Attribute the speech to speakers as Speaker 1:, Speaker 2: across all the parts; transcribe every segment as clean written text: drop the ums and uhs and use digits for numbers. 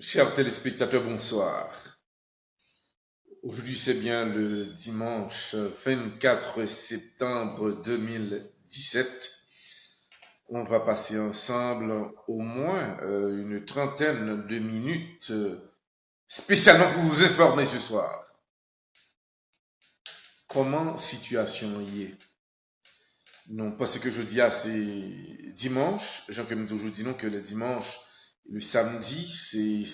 Speaker 1: Chers téléspectateurs, bonsoir. Aujourd'hui, c'est bien le dimanche 24 septembre 2017. On va passer ensemble au moins une trentaine de minutes spécialement pour vous informer ce soir. Comment situation y est? Non, parce que je dis c'est dimanche. Jean comme toujours dit non que le dimanche, le samedi, ce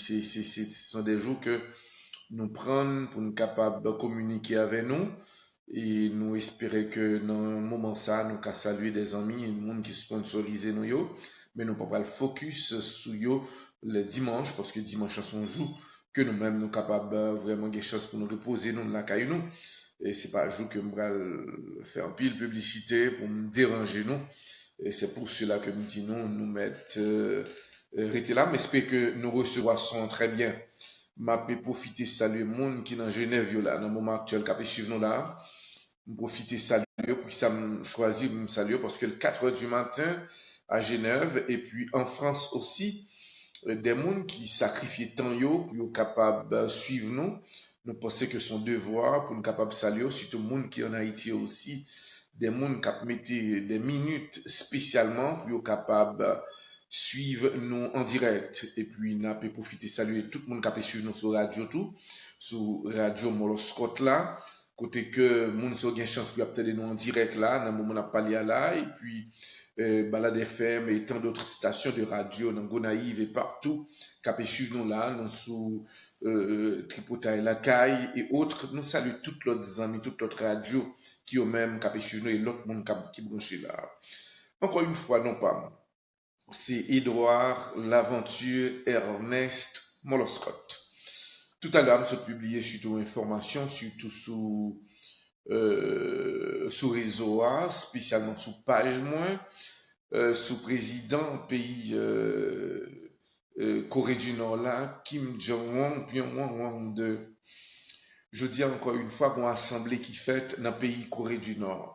Speaker 1: sont des jours que nous prendre pour nous capables de communiquer avec nous et nous espérer que dans un moment ça nous qu'à saluer des amis et le monde qui sponsorise nous yo, mais nous pas le focus sur yo le dimanche parce que dimanche c'est un jour que nous-mêmes nous capables vraiment quelque chose pour nous reposer nous la caille nous et c'est pas un jour que nous allons faire pile publicité pour me déranger nous et c'est pour cela que nous disons nous mettre rester là mais j'espère que nous recevrons très bien. M'a profiter saluer monde qui dans Genève là dans le moment actuel qui suivre nous là profiter saluer pour qui ça me choisir me saluer parce que le 4 h du matin à Genève et puis en France aussi des monde qui sacrifient tant yo pour être capable suivre nous pensons que son devoir pour nous capable saluer surtout monde qui en Haïti aussi des monde qui mettent des minutes spécialement pour être capable suivre nous en direct et puis n'a peut profiter saluer tout le monde qui peut suivre nous sur radio tout sur radio Moloscott là côté que moun so gen chance pour obtenir nous en direct là dans le moment on a parlé là et puis Balade FM et tant d'autres stations de radio dans Gonaïve et partout qui peut suivre nous là nous sous Tripotaille la Caille et autres nous saluons toutes leurs amis toutes leurs radios qui ont même qui peut suivre nous et l'autre monde qui branché là encore une fois non pas c'est Edouard L'Aventure Ernest Moloscott. Tout à l'heure, nous avons publié surtout information, surtout sous réseau A, spécialement sous page moins, sous président pays Corée du Nord là, Kim Jong-un, Pyongyang 2. Je dis encore une fois, qu'on assemblée qui fait dans le pays Corée du Nord.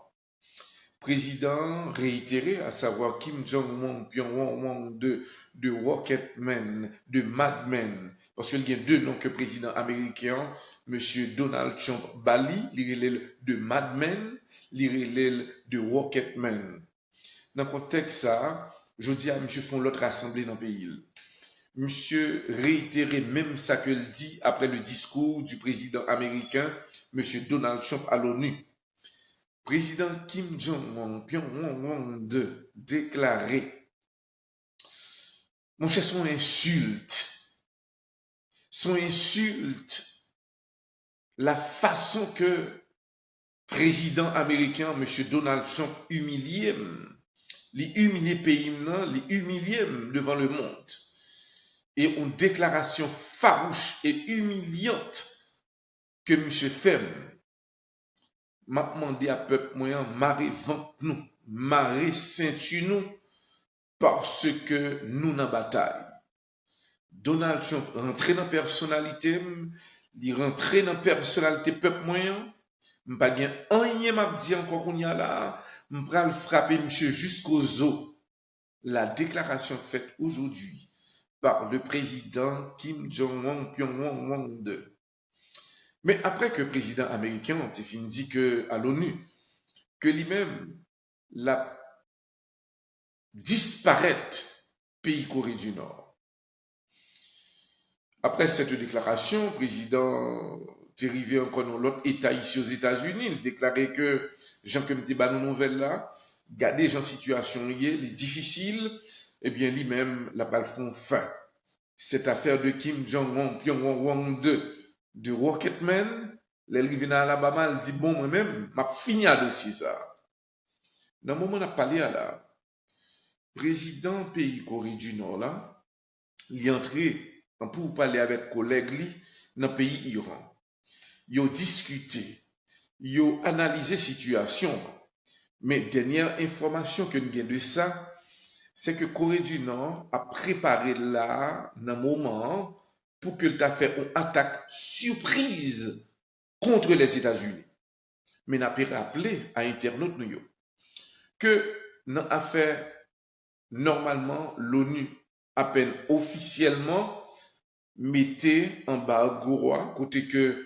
Speaker 1: Président réitéré, à savoir Kim Jong-un, Pyongyang de Rocketman, de Madman, parce qu'il y a deux noms que président américain, monsieur Donald Trump Bali, il de Madman, il de Rocketman. Dans le contexte ça, je dis à monsieur font l'autre assemblée dans le pays. Monsieur réitéré même ça que le dit après le discours du président américain, monsieur Donald Trump à l'ONU. Président Kim Jong-un, Pyongyang 2, déclaré, mon cher, son insulte, la façon que président américain, M. Donald Trump, humilie pays, les humilie devant le monde. Et une déclaration farouche et humiliante que M. Fem m'a demandé à peuple moyen, marrer vente nous, marrer ceinture nous, parce que nous dans bataille. Donald Trump rentré dans personnalité, il rentré dans personnalité peuple moyen, m'pas gen rien m'a dit encore qu'on y a là, m'pral frapper monsieur jusqu'aux os. La déclaration faite aujourd'hui par le président Kim Jong-un Pyongyang 2. Mais après que le président américain a fini dit que à l'ONU que lui-même la disparaître pays Corée du Nord. Après cette déclaration, le président est arrivé encore dans l'autre État ici aux États-Unis. Il déclarait que Jean comme te nos nouvelles là, garder gens situation liée, difficile, eh bien lui-même la balle font fin. Cette affaire de Kim Jong-un, Pyongyang 2, de Rocketman, l'arrivée dans Alabama, elle dit bon moi-même, m'a fini à dossier ça. Dans le moment où on a parlé à la président pays Corée du Nord là, il est entré pour parler avec collègue li dans le pays Iran. Ils ont discuté, ils ont analysé la situation. Mais dernière information que nous avons de ça, c'est que Corée du Nord a préparé là, dans un moment, pour que tu fait une attaque surprise contre les États-Unis. Mais n'a pas rappelé à internautes nous que dans l'affaire, normalement, l'ONU, à peine officiellement, mettez embargo côté que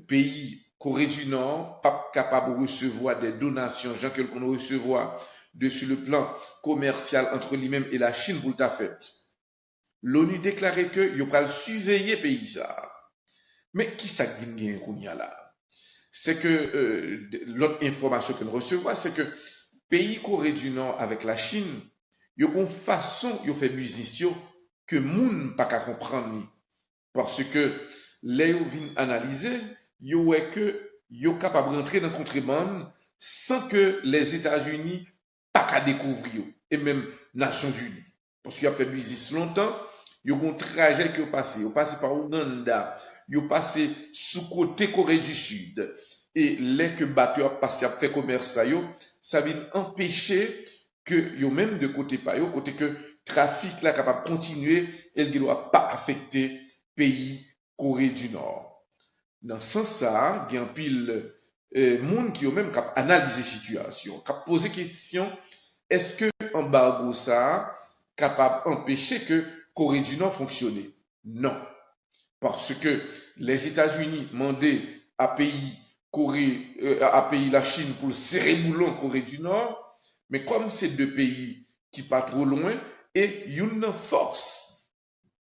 Speaker 1: pays Corée du Nord pas capable de recevoir des donations, gens que qu'on recevoir de sur le plan commercial entre lui-même et la Chine pour le fait. L'ONU déclarait que il va surveiller pays ça. Mais qui ça qui qu'on y a là? C'est que l'autre information que nous recevons, c'est que pays Corée du Nord avec la Chine, il y a une façon de faire business que moun pas qu'à comprendre. Parce que les vient analyser, il y a que yo capable de rentrer dans le contrebande sans que les États-Unis pas qu'à découvrir et même Nations Unies. Parce qu'il a fait business longtemps, il y a un trajet qui est passé. Il passé par Ouganda, il passé sous côté Corée du Sud. Et les que bateau a passé à faire commerce ça vient empêcher que yo même de côté pas yo côté que trafic là capable continuer et il ne doit pas affecter pays Corée du Nord. Dans ce sens ça, il y a un pile monde qui ont même cap analyser situation, cap poser question, est-ce que embargo ça capable d'empêcher que Corée du Nord fonctionne? Non. Parce que les États-Unis demandaient à pays la Chine pour serrer boulon Corée du Nord, mais comme c'est deux pays qui pas trop loin, et une force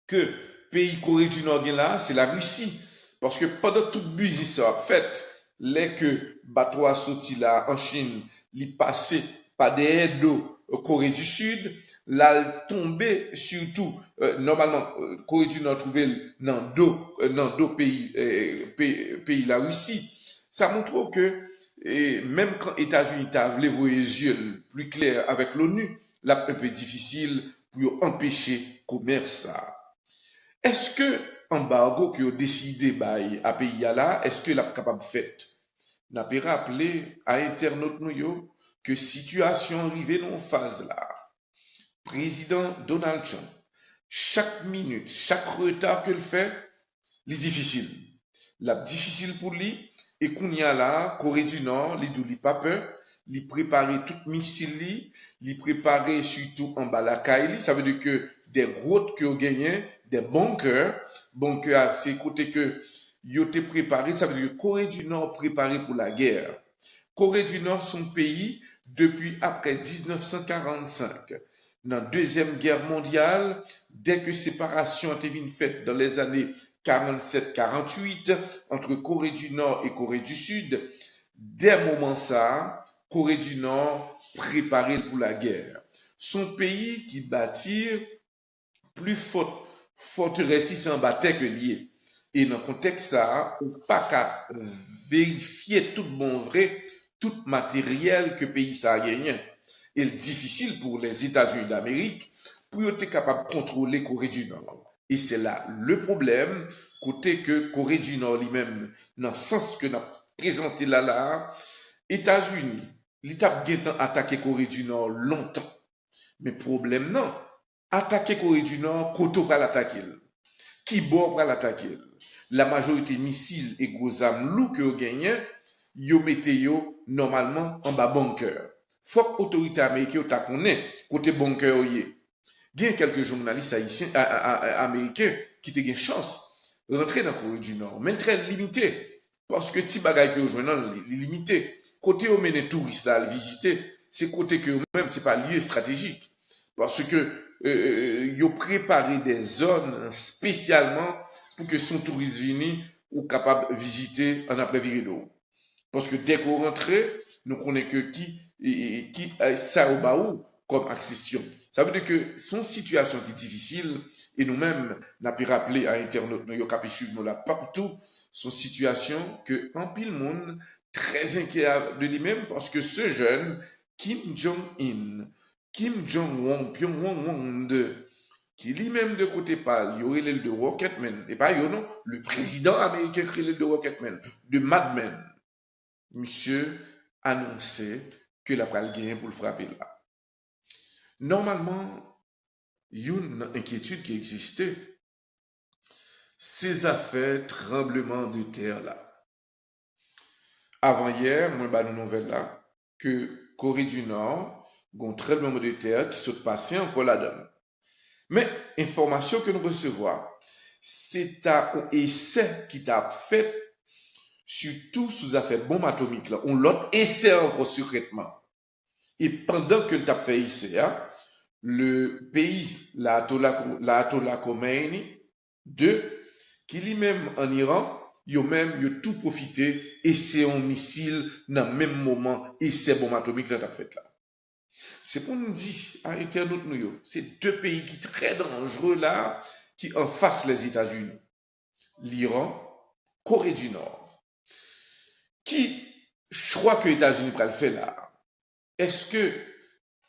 Speaker 1: que pays Corée du Nord là, c'est la Russie. Parce que pendant toute business en fait, les que bateau a sorti là en Chine, il passé par des d'eau Corée du Sud, là tombé surtout normalement Corée du Nord trouvé dans deux pays la Russie. Ça montre que même quand les États-Unis voulu voir les yeux plus clairs avec l'ONU, là un peu difficile pour empêcher le commerce. Est-ce que l'embargo qui a décidé à pays là, est-ce que est capable de faire? N'a pas rappelé à internaute nous que situation arrivée dans phase là. Président Donald Trump, chaque minute, chaque retard qu'il fait, c'est difficile. La difficile pour lui, et qu'on y a là, Corée du Nord, il dit pas peur, il prépare tout missile, il prépare surtout en bas la caille, ça veut dire que des grottes que ont gagné, des bunkers, c'est côté que ils ont été préparés, ça veut dire que Corée du Nord préparé pour la guerre. Corée du Nord, son pays, depuis après 1945, dans la Deuxième Guerre mondiale, dès que séparation a été faite dans les années 47-48 entre Corée du Nord et Corée du Sud, dès moment ça, Corée du Nord préparé pour la guerre. Son pays qui bâtit plus forteresse sans bataille que lié. Et dans le contexte ça, on pas qu'à vérifier tout bon vrai, tout matériel que le pays ça a gagné. Et difficile pour les États-Unis d'Amérique pour être capable de contrôler Corée du Nord. Et c'est là le problème, côté que Corée du Nord lui-même, dans le sens que nous avons présenté là, États-Unis, l'État a attaqué Corée du Nord longtemps. Mais problème non, attaquer Corée du Nord, Koto va l'attaquer. Qui bord va l'attaquer. La majorité missiles et gros armes lourds que vous gagnez, yo mettez yo normalement en bas bunker. Faut que l'autorité américaine ta connaît côté bunker y est. Il y a quelques journalistes haïtiens américains qui ont une chance de rentrer dans la Corée du Nord, mais très limité. Parce que ti bagay que vous est limité. Côté où mène touristes là à visiter, c'est côté que même c'est pas lieu stratégique. Parce que ils ont préparé des zones spécialement pour que son touriste vienne ou capable de visiter en après d'eau. Parce que dès qu'on rentre, nous connaissons que qui ça au baou comme accession. Ça veut dire que son situation qui est difficile, et nous-mêmes, n'a pu rappeler à Internet, nous avons suivre nous là partout, son situation que en pile monde très inquiet de lui-même parce que ce jeune Kim Jong-un, Kim Jong-un, Pyongyang 2, qui lui-même de côté parle, il y aurait le de Rocketman, et pas non, le président américain créé le de Rocketman, de Mad Men. Monsieur annonçait que la pral gagner pour le frapper là. Normalement, il y a une inquiétude qui existait. Ces affaires tremblement de terre là. Avant hier, moi, bah, une nouvelle là, que Corée du Nord, a un tremblement de terre qui se passait encore là-dedans. Mais, information que nous recevons, c'est un essai qui t'a fait, surtout sous affaire bombe atomique là. On l'autre essai encore secrètement. Et pendant que tu as fait essai, hein, le pays, l'Ayatollah Khomeini, qui lui-même en Iran, il a tout profité, essai en missile, dans le même moment, essai bombe atomique là, t'as fait là. C'est pour nous dire, à internaute nous, c'est deux pays qui sont très dangereux là, qui en face les États-Unis. L'Iran, Corée du Nord. Qui, je crois que les États-Unis prennent le fait là. Est-ce que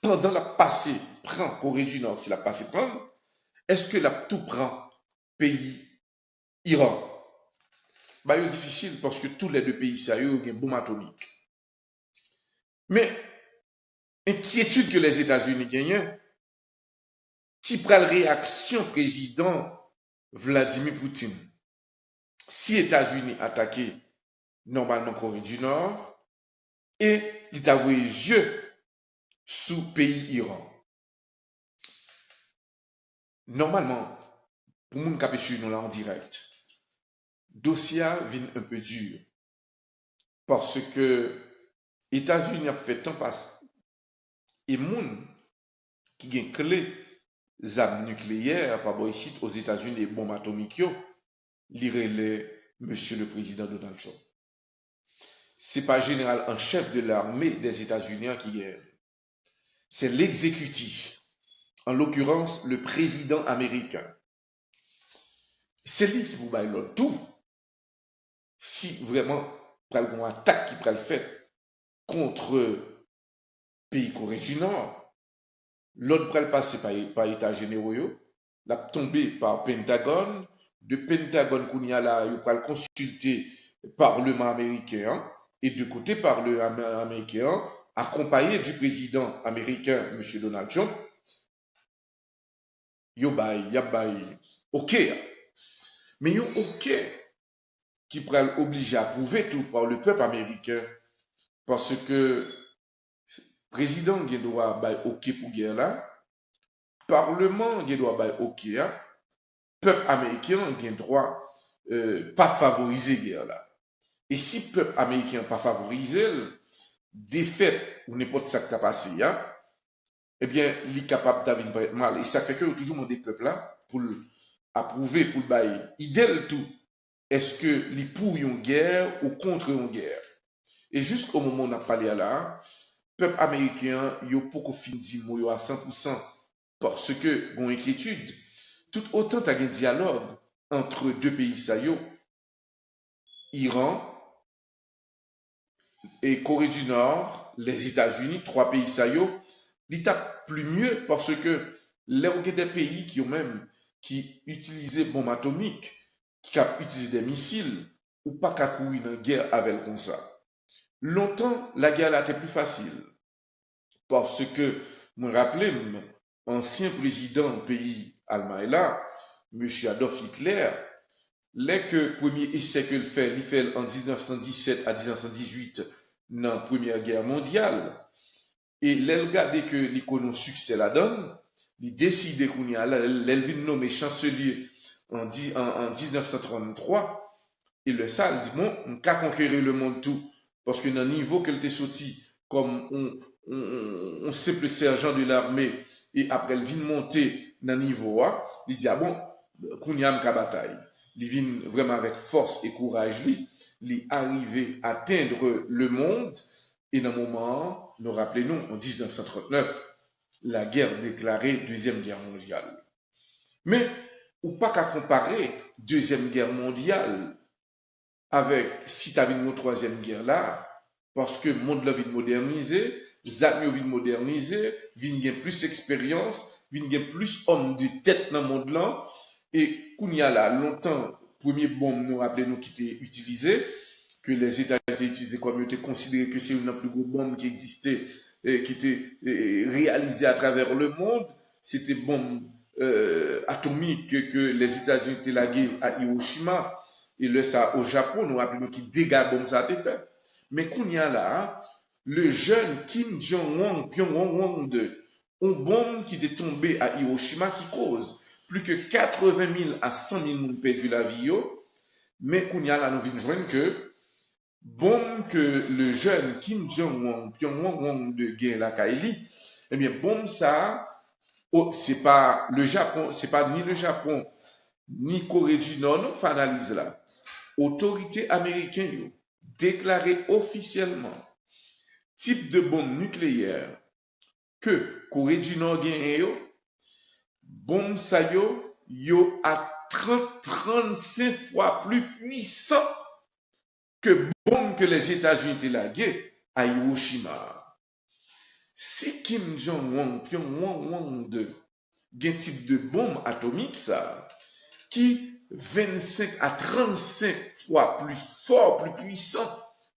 Speaker 1: pendant la passée, prend Corée du Nord, si la passée prend, est-ce que la tout prend pays Iran? Bah, c'est difficile parce que tous les deux pays, ça y est, ont une bombe atomique. Mais, inquiétude que les États-Unis gagnent, qui prend la réaction président Vladimir Poutine? Si les États-Unis attaquaient normalement Corée du Nord, et il a voué les yeux sous pays Iran. Normalement, pour moun kapé suivre nous là en direct, dossier vient un peu dur parce que États-Unis a fait tant passe et moun qui gen clé zam nucléaire par ici aux États-Unis les bombes atomiques lire monsieur le président Donald Trump. C'est pas général en chef de l'armée des États-Unis qui est, c'est l'exécutif, en l'occurrence le président américain. C'est lui qui vous baille l'autre tout. Si vraiment pral une attaque qui pral fait contre pays Corée du Nord, l'autre pral passer par État généraux, la tomber par Pentagone, de Pentagone qu'on y a là, il pral consulter Parlement américain et de côté Parlement américain accompagné du président américain M. Donald Trump, yo bay, OK. Mais yo OK qui pourrait obliger à approuver tout par le peuple américain parce que président qui doit bailler OK pour guerre là, parlement qui doit bailler OK, hein, peuple américain qui droit pas favoriser guerre là. Et si peuple américain pas favorisé, défaite ou n'importe ça qui a passé, hein, eh bien, il est capable d'avoir mal. Et ça fait que toujours mon des peuples là pour approuver, pour le bailler. Idéal tout. Est-ce que les pour une guerre ou contre une guerre? Et jusqu'au moment où on a parlé là, le peuple américain, il a beaucoup fini à 100% parce que, bon, inquiétude, tout autant il y a un dialogue entre deux pays, ça y est, Iran et Corée du Nord, les États-Unis, trois pays, ça y est, l'état plus mieux parce que les des pays qui ont même qui utilisaient bombes atomiques, qui a utilisé des missiles ou pas qu'à courir une guerre avec comme ça. Longtemps, la guerre a été plus facile parce que, me rappelez, ancien président du pays allemand là, M. Adolf Hitler, les que premier essai que il fait en 1917 à 1918 dans la Première Guerre mondiale, et les regardé que l'économie succès la donne, il décide qu'on y a là, il nommé chancelier en 1933, et le ça, il dit, bon, on peut conquérir le monde tout, parce que dans le niveau qu'elle était sorti, comme on simple sergent de l'armée, et après il vient monter dans le niveau, il dit, ah bon, qu'on y a une bataille. Il vient vraiment avec force et courage, il est arrivé à atteindre le monde, et dans le moment, nous rappelons, en 1939, la guerre déclarée, Deuxième Guerre mondiale. Mais, ou pas qu'à comparer Deuxième Guerre mondiale avec si tu as une Troisième Guerre là, parce que le monde l'a vite modernisé, les amis vite modernisé, vient gain plus expérience, vient gain plus homme de tête dans le monde là, et qu'on y a là, longtemps, premier bombe nous rappelons qui était utilisé, que les États-Unis utilisaient comme ils étaient considérés que c'est une des plus grosses bombes qui existait, qui était réalisée à travers le monde, c'était bombe atomique que les États-Unis étaient lagués à Hiroshima, et le ça au Japon, nous rappelons qui dégâts bombe ça a été fait. Mais qu'on y a là, hein, le jeune Kim Jong-un, Pyongyang 2, une bombe qui était tombée à Hiroshima qui cause plus que 80 000 à 100 000 moun perdu la vie yo, mais qu'on y a là nous vinn joindre que bon que le jeune Kim Jong-un, Pyongyang de guerre la Kaili, eh bien bon ça, oh, c'est pas le Japon, c'est pas ni le Japon ni Corée du Nord, non, fait analyse là. Autorité américaine déclaré officiellement type de bombe nucléaire que Corée du Nord gagne yo, bombe ça yo à 35 fois plus puissant que bombe que les États-Unis étaient lagué à Hiroshima. Si Kim Jong-un, Pyongyang de un type de bombe atomique ça, qui 25 à 35 fois plus fort, plus puissant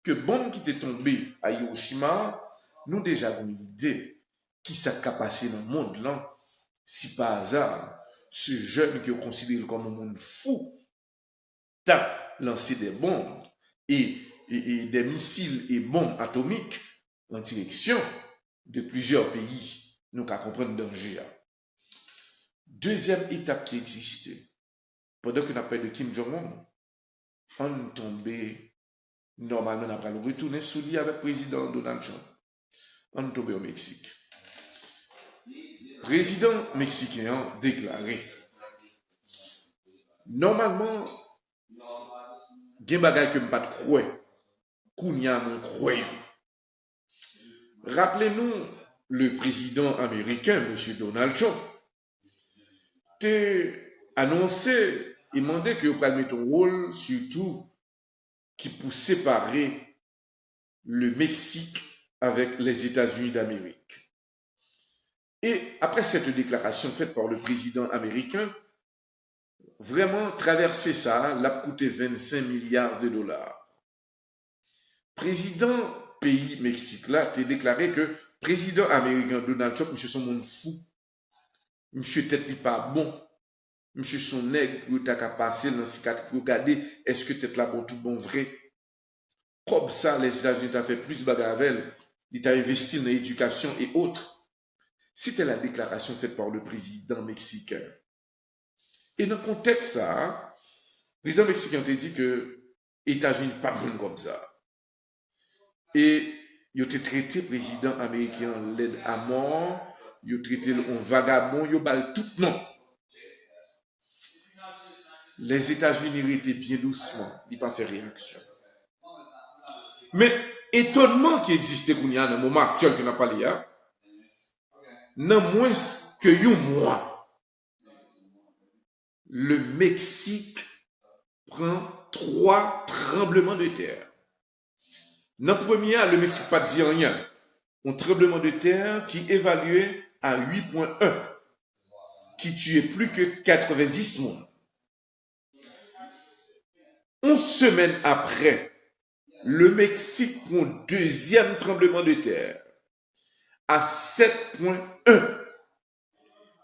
Speaker 1: que bombe qui était tombée à Hiroshima, nous déjà avons une idée qui s'est passé dans le monde là, si par hasard, ce jeune qui est considéré comme un monde fou, tape lancer des bombes et des missiles et bombes atomiques en direction de plusieurs pays, nous qu'à comprendre le danger. Deuxième étape qui existait, pendant qu'on appelle de Kim Jong-un, on tombait, normalement, on a retourné sous lui avec le président Donald Trump. On tombait au Mexique. Président mexicain déclaré, normalement, il y a des bagages que je ne pas croire, qu'on y a mon croyant. Rappelez-nous, le président américain, M. Donald Trump, a annoncé et demandé que vous mettre un rôle, surtout, qui pour séparer le Mexique avec les États-Unis d'Amérique. Et après cette déclaration faite par le président américain, vraiment traverser ça, l'a coûté 25 milliards de dollars. Président pays Mexique là, a déclaré que président américain Donald Trump, monsieur son monde fou, monsieur tête pas bon, monsieur son nègre pour t'a passé dans ce cadre pour regarder est-ce que tête là bon tout bon vrai. Comme ça, les États-Unis ont fait plus de bagarres, ils ont investi dans l'éducation et autres. C'était la déclaration faite par le président mexicain. Et dans le contexte ça, le président mexicain a dit que les États-Unis pas besoin comme ça. Et il a traité le président américain l'aide à mort, il a traité un vagabond, il a bal tout non. Les États-Unis étaient bien doucement, ils n'ont pas fait réaction. Mais étonnement qui existait dans le moment actuel que nous avons parlé, non moins que un mois, le Mexique prend 3 tremblements de terre. Dans le premier, le Mexique pas dit rien. Un tremblement de terre qui évalué à 8,1, qui tuait plus que 90 monde. 11 semaines après, le Mexique prend un deuxième tremblement de terre à 7,1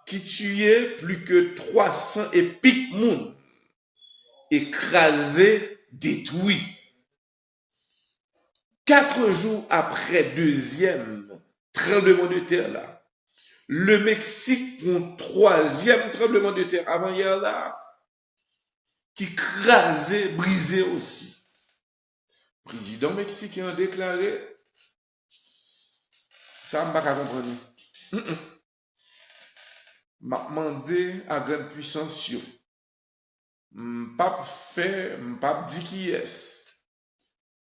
Speaker 1: qui tuait plus que 300 et pique monde, écrasé, détruit. 4 jours après deuxième tremblement de terre là, le Mexique prend troisième tremblement de terre avant hier là, qui crasé, brisé aussi. Le président mexicain a déclaré, ça ne m'a pas comprendre. M'a demandé à grande puissance, m'pas fait, m'pas dit qui est.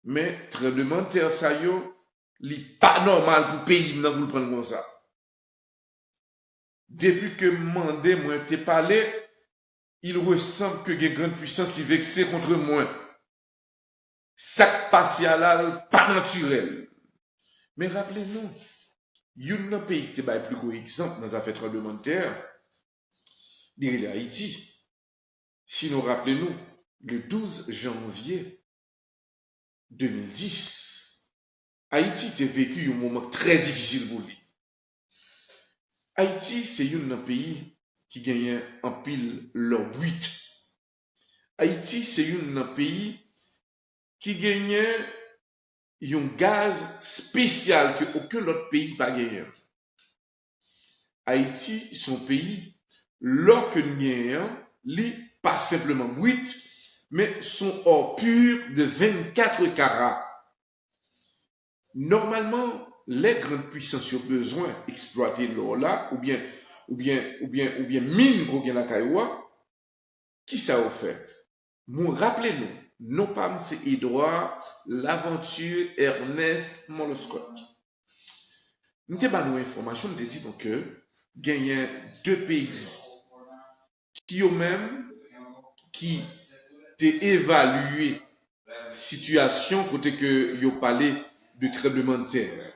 Speaker 1: Mais tremblement de terre ça yo, li pas normal pour pays nan pour prendre comme ça. Depuis que mandé moi te parlé, il ressemble que une grande puissance qui vexé contre moi. Ça passe là pas naturel. Mais rappelez-nous, un pays qui est plus gros exemple dans affaire tremblement de terre, c'est Haïti. Si nous rappelons, le 12 janvier 2010, Haïti a vécu un moment très difficile pour lui. Haïti, c'est un pays qui gagne en pile leur but. Haïti, c'est un pays qui gagne un gaz spécial que aucun autre pays n'a gagné. Haïti, son pays, l'or que nous gagnons, pas simplement brut, mais son or pur de 24 carats. Normalement, les grandes puissances ont besoin d'exploiter l'or là, ou bien mine qu'on gagne la Kaiwa, qui ça a fait? Rappelez-nous, non pas c'est Edouard, l'aventure Ernest Moloscott. Nous avons une information, nous disons que il y a deux pays qui ont même qui t'ont évalué situation côté que yo parlé de tremblement de terre.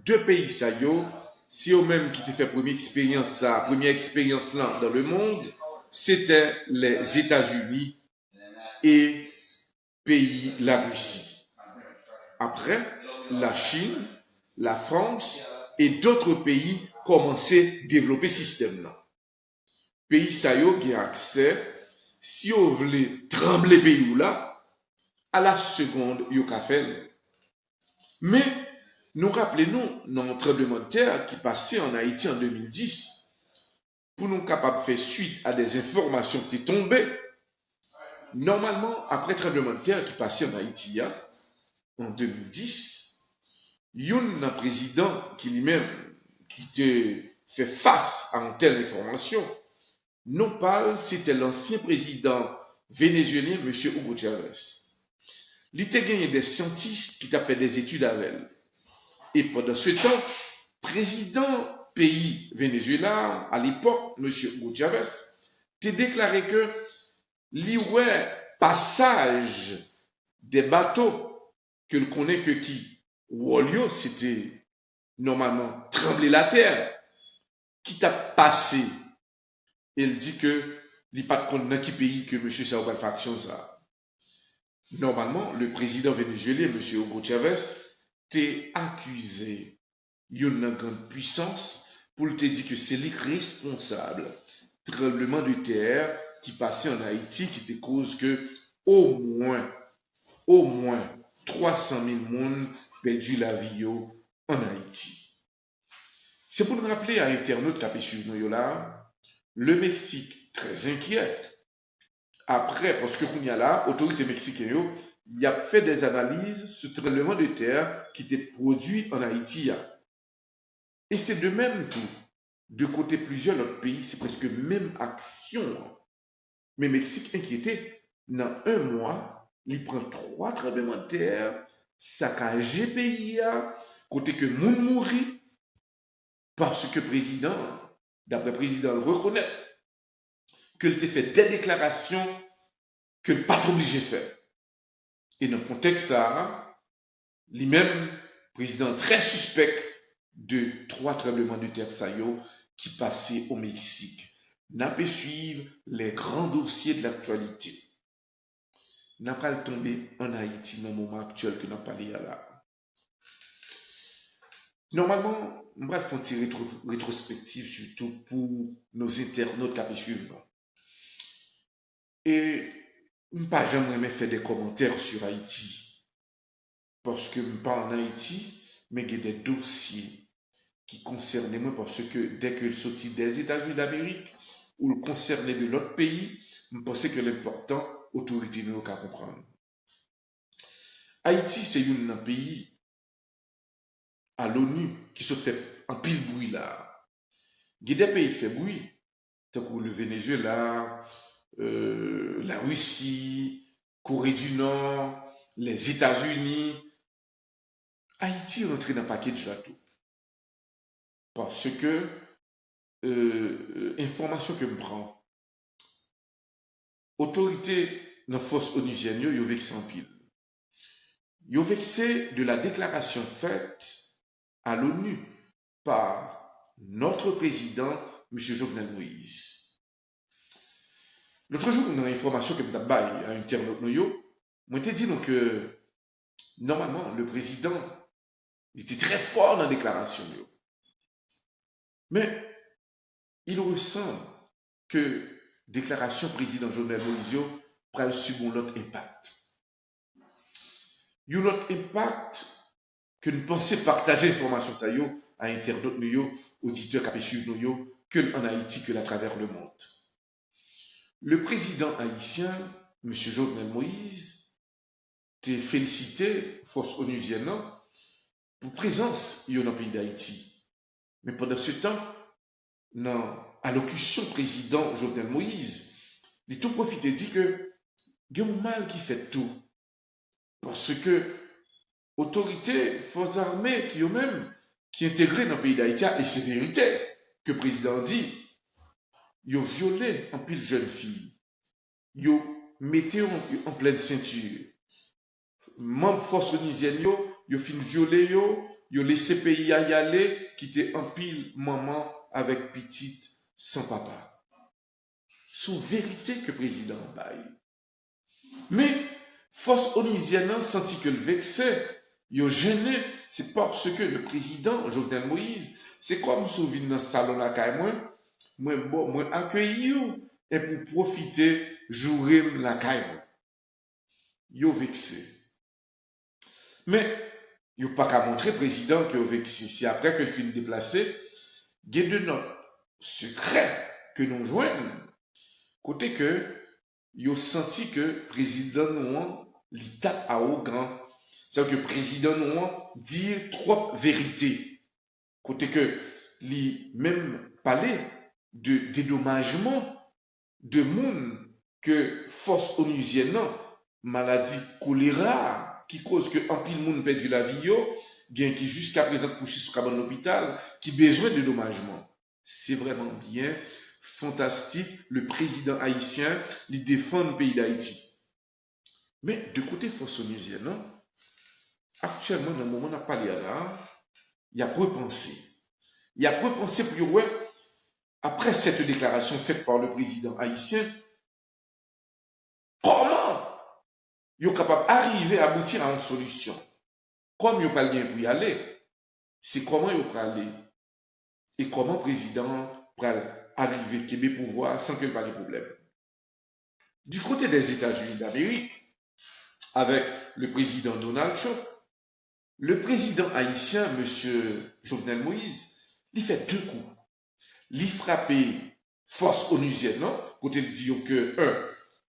Speaker 1: Deux pays ça yo, si eux même qui t'ont fait première expérience là dans le monde, c'était les États-Unis et pays la Russie. Après, la Chine, la France et d'autres pays commençaient à développer ce système là. Pays ça yo qui a accès, si vous voulez trembler pays là, à la seconde yo ka fait. Mais nous rappelons notre tremblement de terre qui passait en Haïti en 2010 pour nous capables de faire suite à des informations qui étaient tombées. Normalement, après le tremblement de terre qui passait en Haïti en 2010, il y a un président qui lui-même qui était fait face à une telle information. Non pas, c'était l'ancien président vénézuélien, M. Hugo Chavez. Il était gagné des scientifiques qui ont fait des études avec elle. Et pendant ce temps, président pays Venezuela, à l'époque, M. Hugo Chavez, a déclaré que l'ouest passage des bateaux que l'on connaît que qui, Wolio, c'était normalement trembler la terre, qui t'a passé. Il dit que il pas de compte dans quel pays que M. Saouba faction ça. Normalement, le président vénézuélien, M. Hugo Chavez, t'est accusé d'une grande puissance pour te dire que c'est lui responsable tremblement de terre qui passait en Haïti, qui te cause que au moins 300 000 personnes perdu la vie en Haïti. C'est pour nous rappeler à l'internaute qui a suivi nous là, le Mexique très inquiet. Après, parce que il y a là, autorité mexicaine, il a fait des analyses sur le tremblement de terre qui était produit en Haïti. Et c'est de même tout. De côté plusieurs autres pays, c'est presque même action. Mais Mexique inquiété, dans un mois, il prend 3 tremblements de terre, saccagé pays, côté que moun mourit, parce que président, d'après le président, reconnaît qu'il a fait des déclarations que pas trop obligé de faire. Et dans le contexte ça, lui-même, président très suspect de 3 tremblements de terre qui passaient au Mexique. N'a pas suivre les grands dossiers de l'actualité. N'a pas le tomber en Haïti dans le moment actuel que nous parlons là. Normalement, on va faire une rétrospective surtout pour nos internautes qui suivent. Et je ne pas jamais faire des commentaires sur Haïti. Parce que je ne pas en Haïti, mais il y a des dossiers qui concernent moi parce que dès que je sortis des États-Unis d'Amérique ou le concerné de l'autre pays, je pensais que l'important, autorité nous qu'à comprendre. Haïti, c'est un pays à l'ONU qui se fait un pile bruit là. Il y a des pays qui font bruit, comme le Venezuela, la Russie, Corée du Nord, les États-Unis. Haïti est rentré dans le package là tout. Parce que, information que je prends, autorité dans la force onusienne, ils ont vexé en pile. Ils ont vexé de la déclaration faite à l'ONU par notre président, M. Jovenel Moïse. L'autre jour, on a une information que je vais à internaute, moi, je dit que normalement, le président était très fort dans la déclaration. Mais il ressemble que déclaration président Jovenel Moïse prend subir l'autre impact. Il y a un autre impact que nous pensons partager l'information ça à internautes, auditeurs qui suivent nous, que en Haïti que à travers le monde. Le président haïtien, M. Jovenel Moïse, t'a félicité, force onusienne, pour présence dans le pays d'Haïti. Mais pendant ce temps, dans allocution président Jovenel Moïse, il a tout profité dit que il y a un mal qui fait tout. Parce que autorité, forces armées qui eux-mêmes, qui intégrées dans le pays d'Haïti, et c'est vérité que le président dit, ils ont violé en pile jeune fille. Ils ont mis en pleine ceinture. Membres forces onusiennes, ils ont fini violer, ils ont laissé pays y aller, quitter en pile maman avec petite sans papa. C'est vérité que le président baille. Mais force onusienne senti que le vexé, ils ont gêné, c'est parce que le président Jovenel Moïse, c'est comme si vous dans le salon là, moi accueilli et pour profiter, jouer la caille. Ils ont vexé. Mais, ils n'ont pas qu'à montrer président qui ont vexé. Si après que le film déplacé, il y a de notre secret que nous joignons, côté que, ils ont senti que président nous, il tape à haut grand. C'est-à-dire que président nous dit trop vérité. Côté que, il même parler de dédommagement de monde que force onusienne, maladie choléra, qui cause que un pile monde perdu la vie, bien qui jusqu'à présent couché sous cabane l'hôpital, qui besoin de dédommagement. C'est vraiment bien fantastique, le président haïtien, il défend le pays d'Haïti. Mais de côté force onusienne, actuellement, dans le moment où on a parlé là, il y a repensé. Il y a repensé plus loin, après cette déclaration faite par le président haïtien, comment ils sont capables d'arriver à aboutir à une solution. Comme ils n'ont pas le bien pour y aller, c'est comment ils vont aller. Et comment le président va arriver Québec pouvoir sans qu'il n'y ait pas de problème. Du côté des États-Unis d'Amérique, avec le président Donald Trump, le président haïtien, M. Jovenel Moïse, il fait deux coups. Il frappe force onusienne, non? Côté il dit que,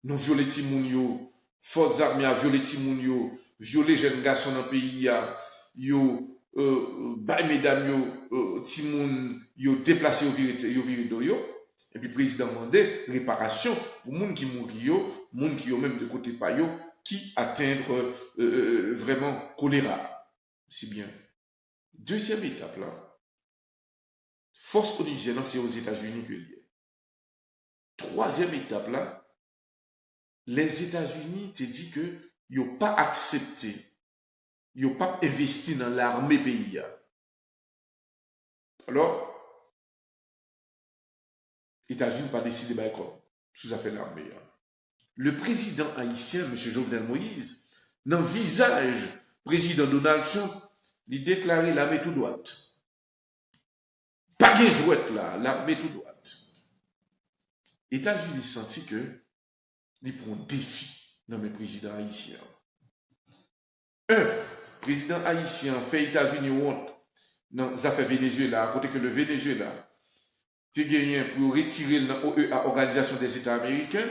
Speaker 1: nous violons Timounio, forces armées a violé Timounio, violé jeunes garçons dans le pays, yo, mesdames, Timoun, yo déplacé, yo viré d'oyo. Et puis, le président demandait réparation pour les gens qui mourent, les gens qui ont même de côté pas yo, qui atteindre vraiment choléra. C'est bien. Deuxième étape là, force onusienne, c'est aux États-Unis que lié. Troisième étape là, les États-Unis te dit que ils n'ont pas accepté, ils n'ont pas investi dans l'armée pays. Alors, les États-Unis n'ont pas décidé de comme sous affaire l'armée. Le président haïtien, M. Jovenel Moïse, n'envisage président Donald Trump, il déclarer l'armée tout droite. Pas de jouette là, l'armée tout droite. Les États-Unis senti que ils prennent un défi dans le président haïtien. Président haïtien fait États-Unis honte dans les affaires Venezuela, à côté que le Venezuela, tu gagné pour retirer l'OEA, Organisation des États américains.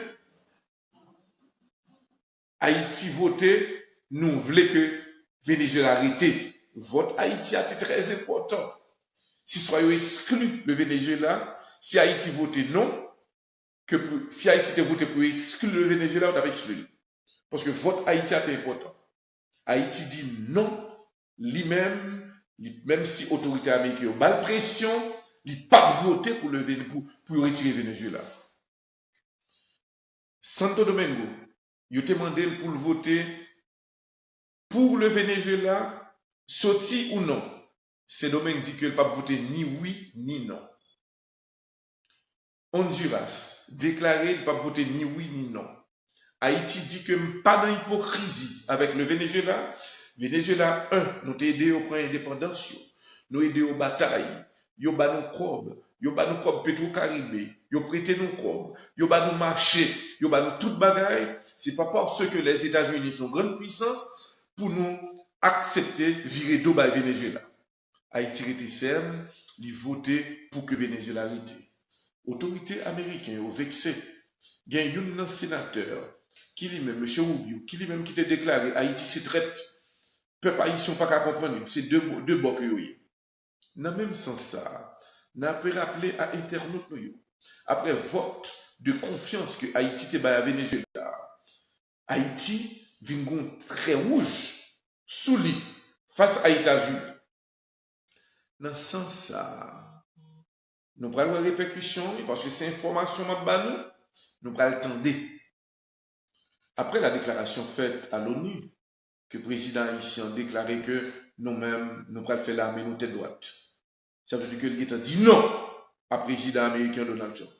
Speaker 1: Haïti voté, nous voulons que Venezuela arrête. Vote Haïti a été très important. Si soyons exclus le Venezuela, si Haïti votait non, si Haïti était voté pour exclure le Venezuela, on avait exclu. Parce que vote Haïti a été important. Haïti dit non, lui-même, même si l'autorité américaine a mal pression, il n'a pas voté pour retirer le Venezuela. Santo Domingo, il a demandé pour le voter pour le Venezuela, sorti ou non. Saint-Domingue dit qu'il n'a pas voté ni oui ni non. Honduras déclaré qu'il n'a pas voté ni oui ni non. Haïti dit que pas d'hypocrisie avec le Venezuela. Venezuela, nous t'ai aidé au point d'indépendance, nous aidé aux batailles, yo ba nous cob Petro-Caribé, yo prêté nous cob, yo ba nous marché, yo ba nous toute bagaille. C'est pas parce que les États-Unis sont grande puissance pour nous accepter virer d'eau par Venezuela. Haïti était ferme, il votait pour que Venezuela arrête. autorité américaine au vexé, il y a un sénateur qui lui-même, M. Rubio, qui lui-même qui a déclaré Haïti c'est traite, peuple haïtien pas qu'à comprendre, c'est deux bocs. Dans le même sens, ça, on a rappelé à internautes, après vote de confiance que Haïti est à Venezuela, Haïti vient très rouge sous lui face à États-Unis. Dans ce sens, ça, nous prenons les répercussions parce que c'est information nous prenons le temps. Après la déclaration faite à l'ONU, que le président haïtien a déclaré que nous-mêmes, nous allons faire l'armée nous tête droite. Ça veut dire que l'État dit non à président américain Donald Trump.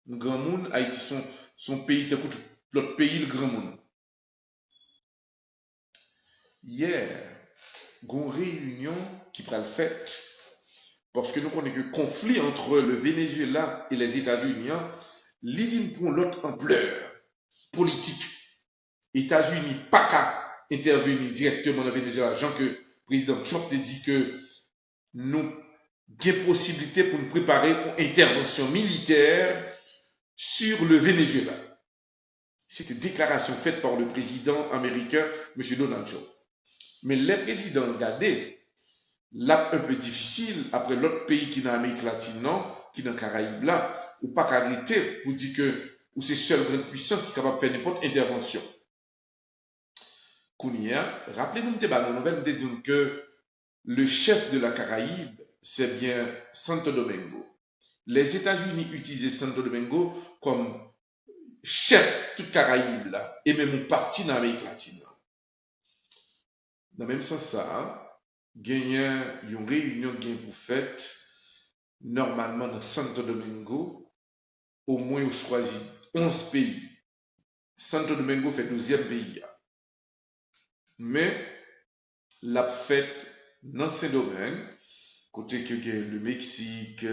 Speaker 1: Le grand monde, Haïti, son pays, écoute, l'autre pays, le grand monde. Hier, il y a une réunion qui prend le fait, parce que nous connaissons que le conflit entre le Venezuela et les États-Unis, l'idée pour l'autre ampleur politique. États-Unis, pas qu'à intervenir directement dans le Venezuela, genre que le président Trump a dit que nous avons possibilité pour nous préparer une intervention militaire sur le Venezuela. C'est une déclaration faite par le président américain, M. Donald Trump. Mais les présidents regardez, là un peu difficile, après l'autre pays qui est dans l'Amérique latine, non, qui est dans les Caraïbes là, ou pas qu'arrêter pour dire que ou c'est seule grande puissance qui est capable de faire n'importe intervention. Kounia, rappelez-nous la nouvelle que le chef de la Caraïbe, c'est bien Santo Domingo. Les États-Unis utilisaient Santo Domingo comme chef de toute Caraïbe là, et même une partie dans l'Amérique latine. Dans le même sens, ça, il y a une réunion pour fête, normalement dans Santo Domingo, au moins on choisit 11 pays. Santo Domingo fait 12e pays. Mais la fête dans ces domaines, côté que le Mexique,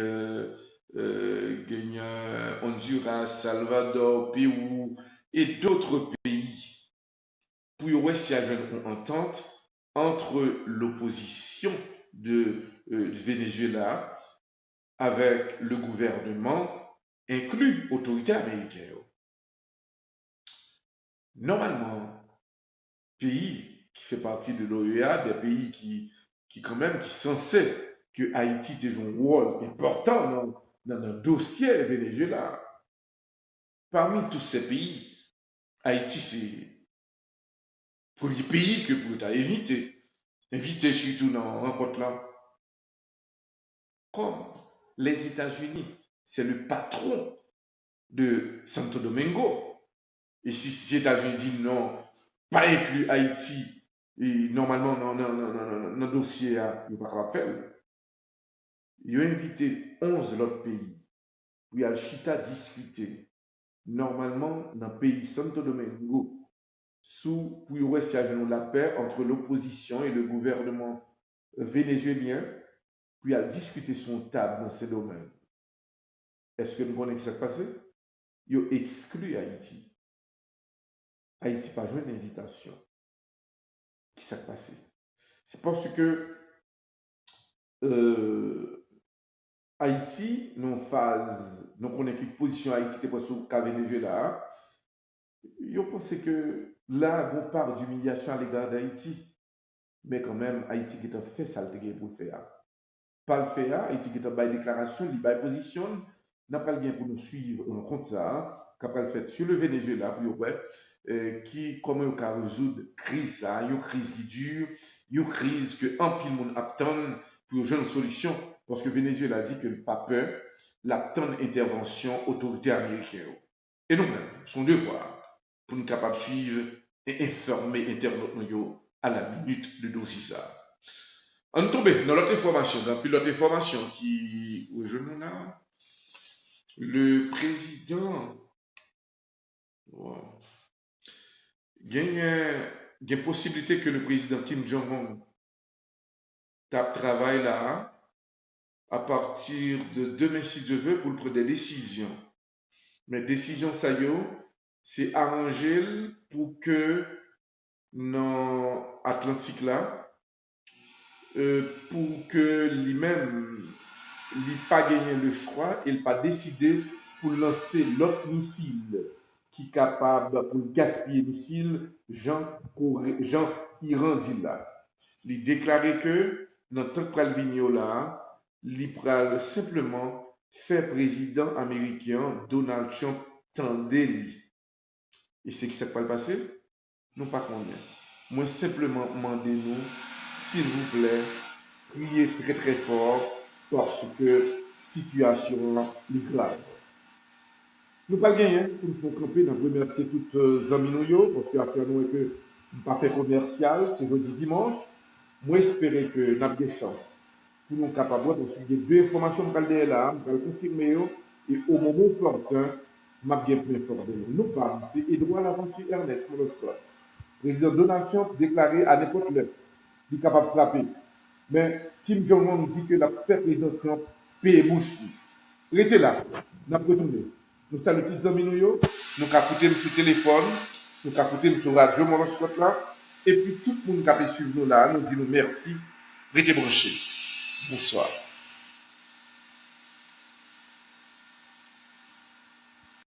Speaker 1: Honduras, Salvador, Pérou et d'autres pays, pour y avoir une entente entre l'opposition du Venezuela avec le gouvernement, inclus l'autorité américaine. Normalement, pays qui fait partie de l'OEA, des pays qui quand même, qui sont censés que Haïti ait un rôle important dans le dossier Venezuela. Parmi tous ces pays, Haïti, c'est le premier pays que vous avez évité surtout dans la rencontre là. Comme les États-Unis, c'est le patron de Santo Domingo. Et si les États-Unis disent non, pas inclus Haïti, et normalement, dans le dossier, il n'y a pas de faire. Ils ont invité 11 autres pays. Puis il y a le Chita discuté. Normalement, dans le pays Santo Domingo, pour y avoir la paix entre l'opposition et le gouvernement vénézuélien, puis il y a discuté son table dans ces domaines. Est-ce que nous connaissons ce qui s'est passé? Ils ont exclu Haïti. Haïti n'a pas joué une invitation. Qui s'est passé? C'est parce que Haïti, nous connaissons qu'une position Haïti qui est pas sur le Venezuela. Ils ont pensé que là, on part d'humiliation à l'égard d'Haïti. Mais quand même, Haïti qui a fait ça, pour le faire. Pas le faire, Haïti qui a fait une déclaration, il a position, n'a pas le bien pour nous suivre, on compte ça, qu'après le fait sur le Venezuela, pour qui, comment on peut résoudre la crise, une crise qui dure, une crise que un pile monde attend pour une solution, parce que Venezuela dit que le pas peur, l'attend intervention autorité américaine. Et nous-mêmes, son devoir, pour nous capables de suivre et informer internautes à la minute de dossier ça. On tombe dans l'autre information, l'autre information qui, je nous là, le président, il y a une possibilité que le président Kim Jong-un travaille là à partir de demain si Dieu veut pour prendre des décisions. Mais décision ça c'est arranger pour que dans Atlantique là, pour que lui-même, il pas gagné le choix, il pas décidé
Speaker 2: pour lancer l'autre missile qui est capable pour gaspiller missile Jean Iran dit là. Il déclaré que dans tant que vigno là, il pral simplement fait président américain Donald Trump tendez lui. Et c'est qui s'est pas passé? Nous pas connaît. Moi simplement demandez-nous, s'il vous plaît, priez très très fort parce que situation est grave. Nous pas gagner pour nous faire camper, nous remercier toutes les amis nous parce que affaire nous est que nous pas fait commercial, c'est jeudi dimanche. Moi espérer que nous avons des chances pour nous capables parce qu'il y a deux informations que je là, je vais confirmer et au moment opportun, je vais bien plus informer. Nous parlons, c'est Edouard Laventure Ernest Moloscott. Président Donald Trump déclaré à n'importe l'heure, il est capable de frapper. Mais Kim Jong-un dit que la fait président Trump paye bouche. Restez là, nous avons retourné. Nous saluons tous les amis, nous avons écouté sur le téléphone, nous avons écouté sur la radio Moloscott là, et puis tout le monde qui a suivi nous là, nous dit merci, restez branchés. Bonsoir.